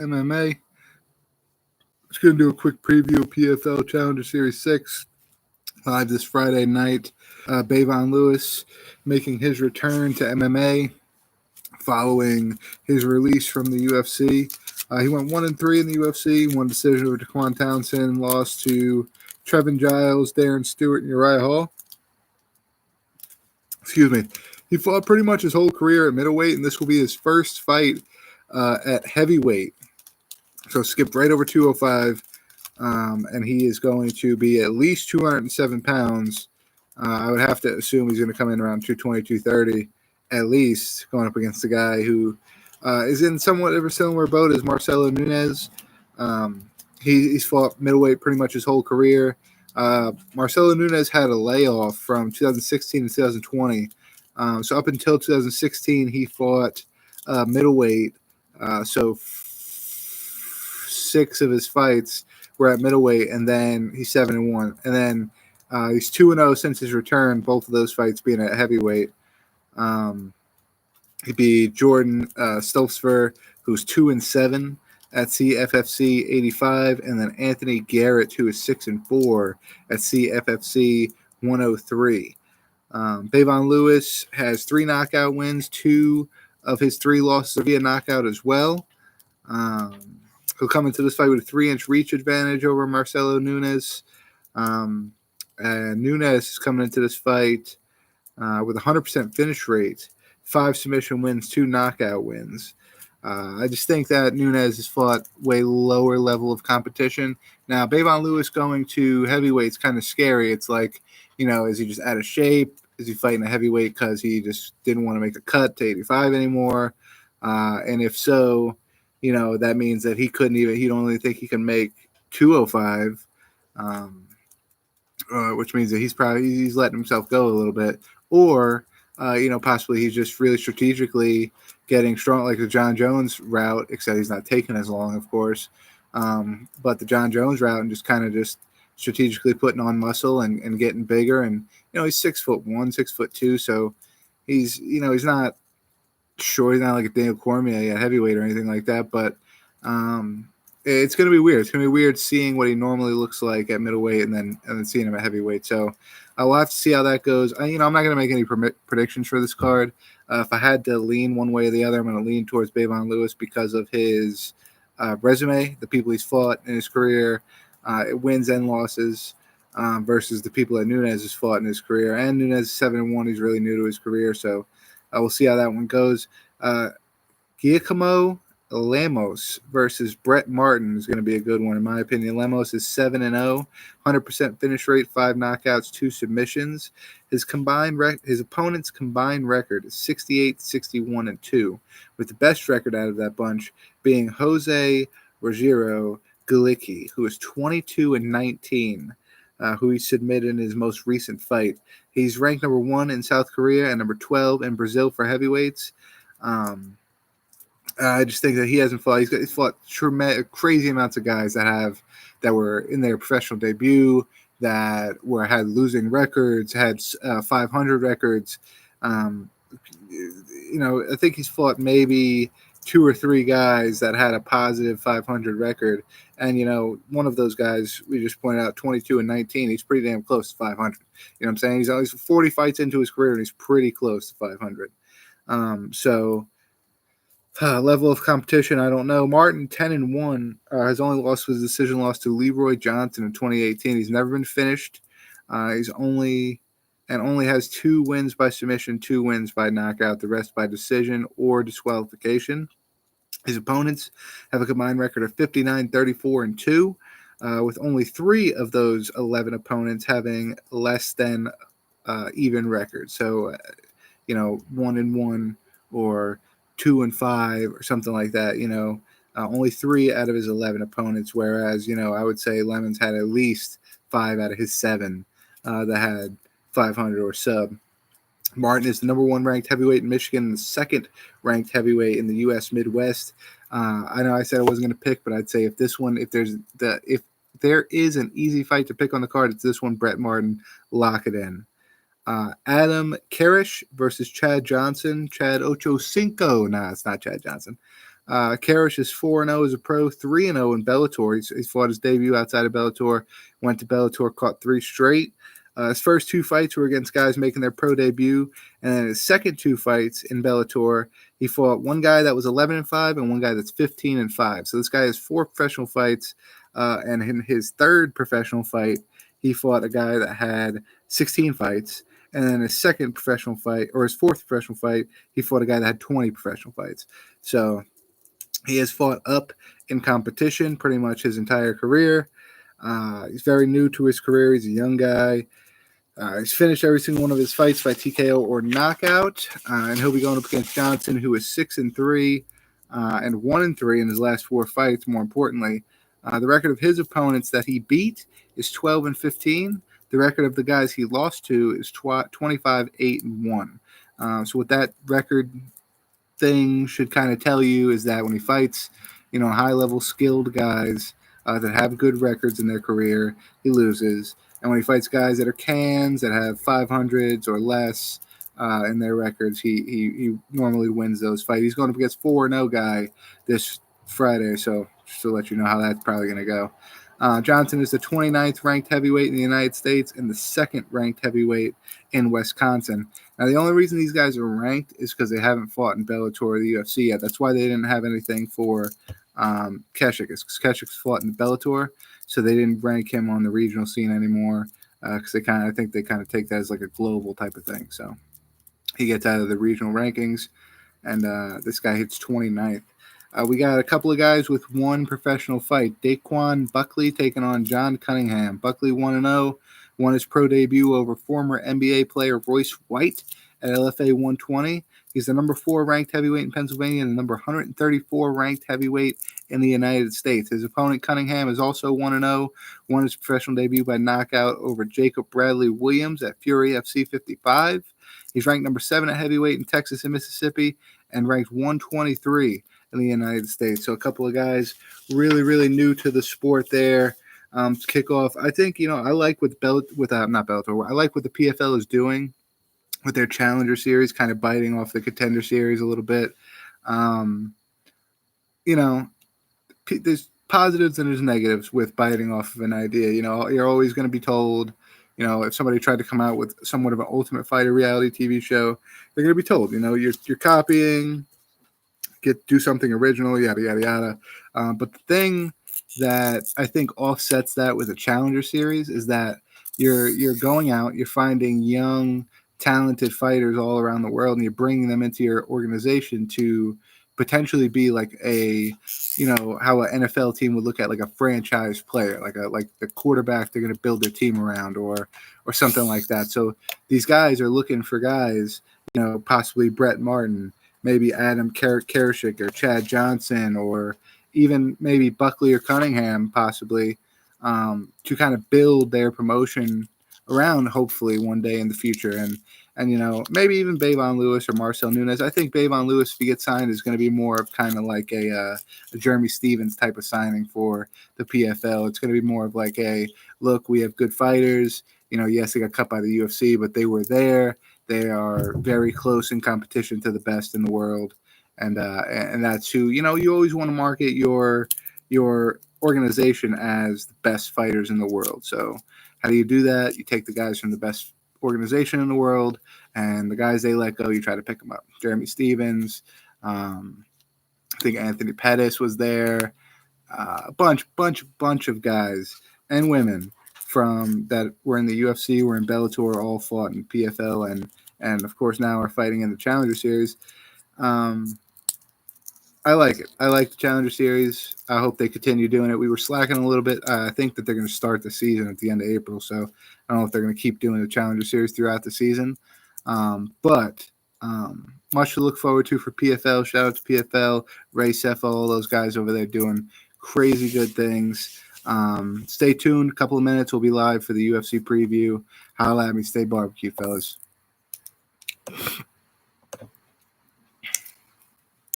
MMA. Just going to do a quick preview of PFL Challenger Series 6 live this Friday night. Bayvon Lewis making his return to MMA following his release from the UFC. He went 1-3 in the UFC, one decision over Daquan Townsend, lost to Trevin Giles, Darren Stewart, and Uriah Hall. Excuse me. He fought pretty much his whole career at middleweight, and this will be his first fight at heavyweight. So skipped right over 205, and he is going to be at least 207 pounds. I would have to assume he's going to come in around 220, 230 at least, going up against a guy who is in somewhat of a similar boat as Marcelo Nunez. He's fought middleweight pretty much his whole career. Marcelo Nunez had a layoff from 2016 to 2020. So up until 2016, he fought middleweight. So 6 of his fights were at middleweight, and then he's 7-1. And then he's 2-0 since his return, both of those fights being at heavyweight. He'd be Jordan Stoltzfur, who's 2-7 at CFFC 85, and then Anthony Garrett, who is 6-4 at CFFC 103. Bavon Lewis has 3 knockout wins. 2 of his 3 losses are via knockout as well. He'll come into this fight with a 3-inch reach advantage over Marcelo Nunez. And Nunez is coming into this fight with a 100% finish rate, 5 submission wins, 2 knockout wins. I just think that Nunez has fought way lower level of competition. Now, Bavon Lewis going to heavyweight is kind of scary. It's like, is he just out of shape? Is he fighting a heavyweight because he just didn't want to make a cut to 85 anymore? And if so, that means that he don't only think he can make 205, which means that he's letting himself go a little bit. Or, possibly he's just really strategically getting strong, like the John Jones route, except he's not taking as long, of course. But the John Jones route and just strategically putting on muscle and getting bigger. And, he's 6'1", 6'2", so he's not sure, he's not like a Daniel Cormier at heavyweight or anything like that, but it's going to be weird. It's going to be weird seeing what he normally looks like at middleweight and then seeing him at heavyweight. So we'll have to see how that goes. I'm not going to make any predictions for this card. If I had to lean one way or the other, I'm going to lean towards Bavon Lewis because of his resume, the people he's fought in his career, wins and losses, versus the people that Nunez has fought in his career. And Nunez is 7-1. He's really new to his career, so we'll see how that one goes. Giacomo Lamos versus Brett Martin is going to be a good one, in my opinion. Lamos is 7-0, 100% finish rate, 5 knockouts, 2 submissions. His opponent's combined record is 68-61-2, with the best record out of that bunch being Jose Rogero Galicki, who is 22-19, who he submitted in his most recent fight. He's ranked number 1 in South Korea and number 12 in Brazil for heavyweights. I just think that he hasn't fought. He's fought crazy amounts of guys that were in their professional debut, that had losing records, had 500 records. I think he's fought maybe 2 or 3 guys that had a positive 500 record. And, one of those guys we just pointed out, 22-19, he's pretty damn close to 500. You know what I'm saying? He's always 40 fights into his career, and he's pretty close to 500. Level of competition, I don't know. Martin, 10-1, has only lost his decision loss to Leroy Johnson in 2018. He's never been finished. He's only has 2 wins by submission, 2 wins by knockout, the rest by decision or disqualification. His opponents have a combined record of 59-34-2, with only 3 of those 11 opponents having less than even records. So, 1-1 or 2-5 or something like that. Only 3 out of his 11 opponents, whereas, I would say Lemons had at least 5 out of his 7 that had 500 or sub. Martin is the number 1 ranked heavyweight in Michigan and the 2nd ranked heavyweight in the U.S. Midwest. I know I said I wasn't going to pick, but I'd say if there is an easy fight to pick on the card, it's this one. Brett Martin, lock it in. Adam Carrich versus Chad Johnson. Chad Ocho Cinco. Nah, it's not Chad Johnson. Carrich is 4-0 as a pro, 3-0 in Bellator. He's fought his debut outside of Bellator, went to Bellator, caught 3 straight. His first 2 fights were against guys making their pro debut, and then his second 2 fights in Bellator, he fought one guy that was 11-5 and one guy that's 15-5. So this guy has 4 professional fights, and in his third professional fight, he fought a guy that had 16 fights. And then his second professional fight, or his fourth professional fight, he fought a guy that had 20 professional fights. So he has fought up in competition pretty much his entire career. He's very new to his career. He's a young guy. He's finished every single one of his fights by TKO or knockout, and he'll be going up against Johnson, who is 6-3 and 1-3 in his last 4 fights. More importantly, the record of his opponents that he beat is 12-15. The record of the guys he lost to is 25-8-1. So what that record thing should kind of tell you is that when he fights, high-level skilled guys that have good records in their career, he loses. And when he fights guys that are cans, that have 500s or less in their records, he normally wins those fights. He's going up against 4-0 guy this Friday, so just to let you know how that's probably going to go. Johnson is the 29th ranked heavyweight in the United States and the 2nd ranked heavyweight in Wisconsin. Now, the only reason these guys are ranked is because they haven't fought in Bellator or the UFC yet. That's why they didn't have anything for Carrich, because Carrich's fought in Bellator, so they didn't rank him on the regional scene anymore because I think they kind of take that as like a global type of thing. So he gets out of the regional rankings, and this guy hits 29th. We got a couple of guys with 1 professional fight. Daquan Buckley taking on John Cunningham. Buckley 1-0, won his pro debut over former NBA player Royce White at LFA 120. He's the number 4 ranked heavyweight in Pennsylvania and the number 134 ranked heavyweight in the United States. His opponent Cunningham is also 1-0, won his professional debut by knockout over Jacob Bradley Williams at Fury FC 55. He's ranked number 7 at heavyweight in Texas and Mississippi and ranked 123 in the United States. So a couple of guys really, really new to the sport there. To kick off, I think, I like what not Bellator. I like what the PFL is doing with their Challenger Series, kind of biting off the Contender Series a little bit. There's positives and there's negatives with biting off of an idea. You're always going to be told, if somebody tried to come out with somewhat of an Ultimate Fighter reality TV show, they're going to be told, you're copying, do something original, yada, yada, yada. But the thing that I think offsets that with a Challenger Series is that you're going out, you're finding young, talented fighters all around the world, and you're bringing them into your organization to potentially be like how an NFL team would look at like a franchise player, like the quarterback they're going to build their team around, or something like that. So these guys are looking for guys, possibly Brett Martin, maybe Adam Carrich or Chad Johnson, or even maybe Buckley or Cunningham, possibly, to kind of build their promotion around, hopefully one day in the future. And maybe even Bayvon Lewis or Marcelo Nunez. I think Bayvon Lewis, if he gets signed, is going to be more of kind of like a Jeremy Stevens type of signing for the PFL. It's going to be more of like, look, we have good fighters. Yes, they got cut by the UFC, but they were there. They are very close in competition to the best in the world, and that's who you always want to market your organization as the best fighters in the world. So how do you do that? You take the guys from the best organization in the world, and the guys they let go, you try to pick them up. Jeremy Stevens, I think Anthony Pettis was there, a bunch of guys and women from that were in the UFC, were in Bellator, all fought in PFL, and of course now are fighting in the Challenger Series. I like it. I like the Challenger Series. I hope they continue doing it. We were slacking a little bit. I think that they're going to start the season at the end of April, so I don't know if they're going to keep doing the Challenger Series throughout the season. But much to look forward to for PFL. Shout out to PFL, Ray Cefa, all those guys over there doing crazy good things. Stay tuned. A couple of minutes. We'll be live for the UFC preview. Holla at me. Stay barbecue, fellas.